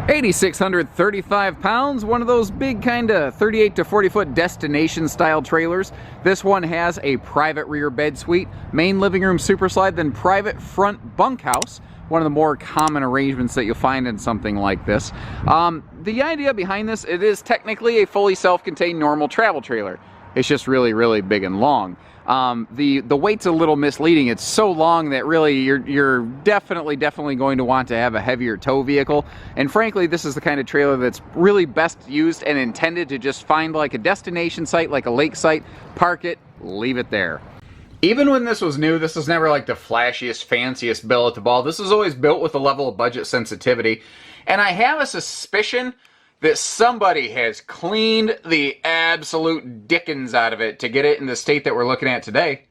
8,635 pounds, one of those big kind of 38 to 40 foot destination style trailers. This one has a private rear bed suite, main living room super slide, then private front bunkhouse. One of the more common arrangements that you'll find in something like this. The idea behind this, it is technically a fully self-contained normal travel trailer. It's just really, really big and long. The weight's a little misleading. It's so long that really you're definitely going to want to have a heavier tow vehicle. And frankly, this is the kind of trailer that's really best used and intended to just find like a destination site, like a lake site, park it, leave it there. Even when this was new, this was never like the flashiest, fanciest bill at the ball. This was always built with a level of budget sensitivity. And I have a suspicion that somebody has cleaned the absolute dickens out of it to get it in the state that we're looking at today.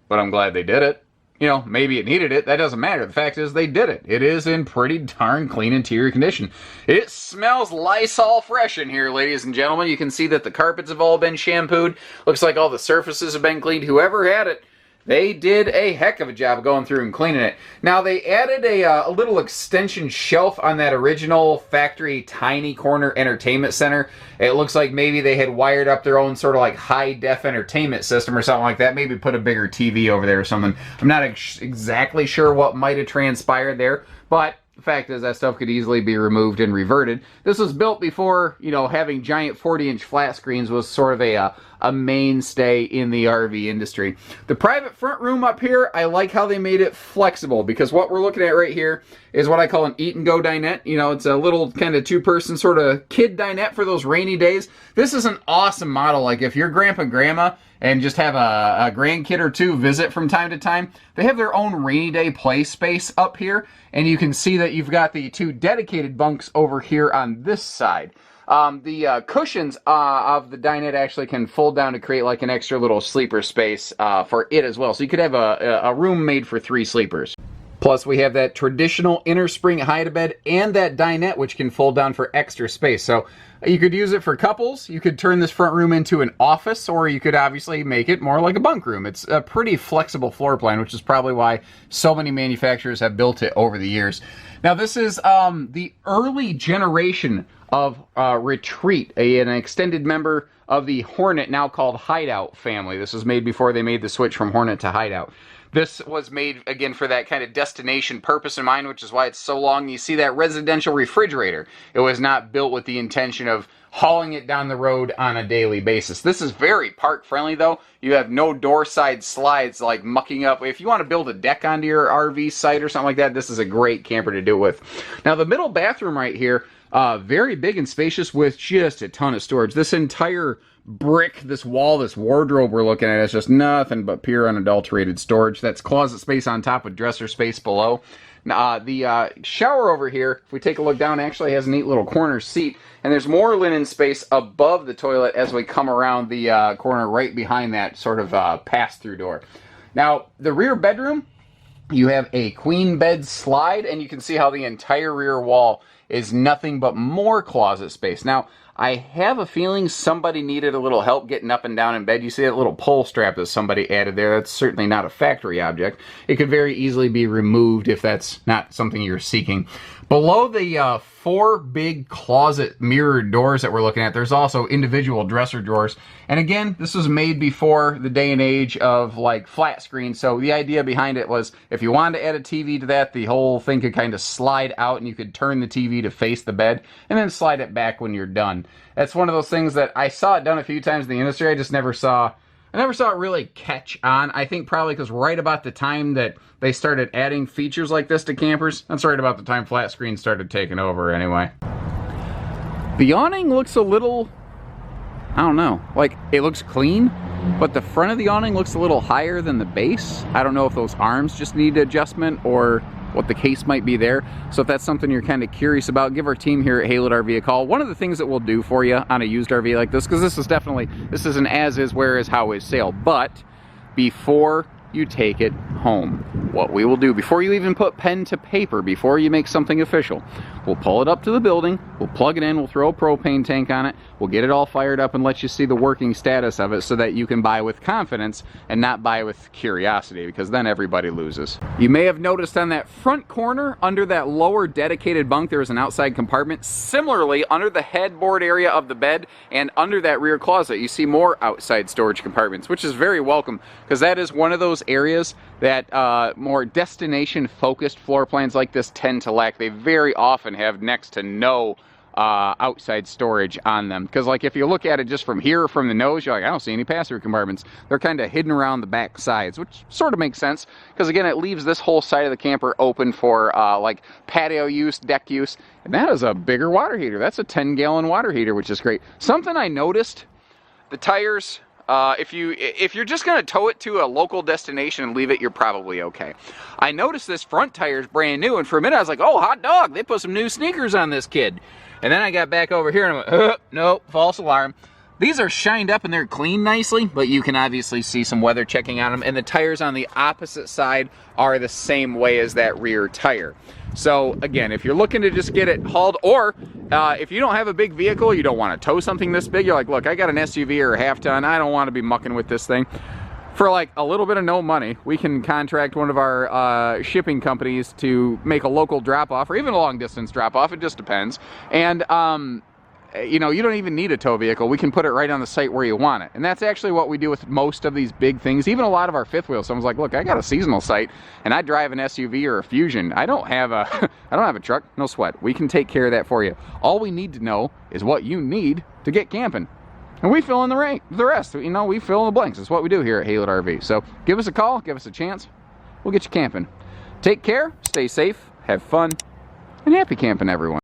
But I'm glad they did it. You know, maybe it needed it. That doesn't matter. The fact is they did it. It is in pretty darn clean interior condition. It smells Lysol fresh in here, ladies and gentlemen. You can see that the carpets have all been shampooed. Looks like all the surfaces have been cleaned. Whoever had it, they did a heck of a job going through and cleaning it. Now, they added a little extension shelf on that original factory tiny corner entertainment center. It looks like maybe they had wired up their own sort of like high-def entertainment system or something like that. Maybe put a bigger TV over there or something. I'm not exactly sure what might have transpired there, but the fact is that stuff could easily be removed and reverted. This was built before, you know, having giant 40-inch flat screens was sort of a mainstay in the RV industry. The private front room up here, I like how they made it flexible, because what we're looking at right here is what I call an eat and go dinette. You know, it's a little kind of two-person sort of kid dinette for those rainy days. This is an awesome model. Like if you're grandpa and grandma and just have a grandkid or two visit from time to time, they have their own rainy day play space up here, and you can see that you've got the two dedicated bunks over here on this side. The cushions of the dinette actually can fold down to create like an extra little sleeper space for it as well. So you could have a room made for 3 sleepers. Plus, we have that traditional inner spring hide-a-bed and that dinette, which can fold down for extra space. So you could use it for couples. You could turn this front room into an office, or you could obviously make it more like a bunk room. It's a pretty flexible floor plan, which is probably why so many manufacturers have built it over the years. Now, this is the early generation of Retreat, an extended member of the Hornet, now called Hideout family. This was made before they made the switch from Hornet to Hideout. This was made, again, for that kind of destination purpose in mind, which is why it's so long. You see that residential refrigerator. It was not built with the intention of hauling it down the road on a daily basis. This is very park-friendly, though. You have no door side slides like mucking up. If you want to build a deck onto your RV site or something like that, this is a great camper to do it with. Now, the middle bathroom right here, very big and spacious with just a ton of storage. This entire brick, this wall, this wardrobe we're looking at is just nothing but pure unadulterated storage. That's closet space on top with dresser space below. The shower over here, if we take a look down, actually has a neat little corner seat, and there's more linen space above the toilet as we come around the corner right behind that sort of pass-through door. Now, the rear bedroom, you have a queen bed slide, and you can see how the entire rear wall is nothing but more closet space. Now, I have a feeling somebody needed a little help getting up and down in bed. You see that little pull strap that somebody added there. That's certainly not a factory object. It could very easily be removed if that's not something you're seeking. Below the 4 big closet mirrored doors that we're looking at, there's also individual dresser drawers. And again, this was made before the day and age of like flat screens. So the idea behind it was if you wanted to add a TV to that, the whole thing could kind of slide out and you could turn the TV to face the bed and then slide it back when you're done. That's one of those things that I saw it done a few times in the industry. I never saw it really catch on. I think probably because right about the time that they started adding features like this to campers, that's right about the time flat screens started taking over anyway. The awning looks a little, I don't know, like it looks clean, but the front of the awning looks a little higher than the base. I don't know if those arms just need adjustment or what the case might be there. So if that's something you're kind of curious about, give our team here at Haylett RV a call. One of the things that we'll do for you on a used RV like this, because this is an as is, where is, how is sale, but before you take it home. What we will do, before you even put pen to paper, before you make something official, we'll pull it up to the building, we'll plug it in, we'll throw a propane tank on it, we'll get it all fired up and let you see the working status of it so that you can buy with confidence and not buy with curiosity, because then everybody loses. You may have noticed on that front corner, under that lower dedicated bunk, there is an outside compartment. Similarly, under the headboard area of the bed and under that rear closet, you see more outside storage compartments, which is very welcome, because that is one of those areas that more destination-focused floor plans like this tend to lack. They very often have next to no outside storage on them, because like if you look at it just from here, from the nose, you're like, I don't see any pass-through compartments. They're kind of hidden around the back sides, which sort of makes sense, because again, it leaves this whole side of the camper open for like patio use, deck use, and that is a bigger water heater. That's a 10-gallon water heater, which is great. Something I noticed, the tires, if you're just going to tow it to a local destination and leave it, you're probably okay. I noticed this front tire is brand new, and for a minute I was like, oh, hot dog, they put some new sneakers on this kid. And then I got back over here and I went, no, false alarm. These are shined up and they're cleaned nicely, but you can obviously see some weather checking on them, and the tires on the opposite side are the same way as that rear tire. So again, if you're looking to just get it hauled, or if you don't have a big vehicle, you don't want to tow something this big, you're like, look, I got an SUV or a half ton, I don't want to be mucking with this thing. For like a little bit of no money, we can contract one of our shipping companies to make a local drop-off, or even a long-distance drop-off, it just depends. And you know, you don't even need a tow vehicle. We can put it right on the site where you want it. And that's actually what we do with most of these big things. Even a lot of our fifth wheels. Someone's like, look, I got a seasonal site and I drive an SUV or a Fusion. I don't have a I don't have a truck. No sweat. We can take care of that for you. All we need to know is what you need to get camping. And we fill in the rest. You know, we fill in the blanks. That's what we do here at Haylett RV. So give us a call, give us a chance. We'll get you camping. Take care, stay safe, have fun, and happy camping, everyone.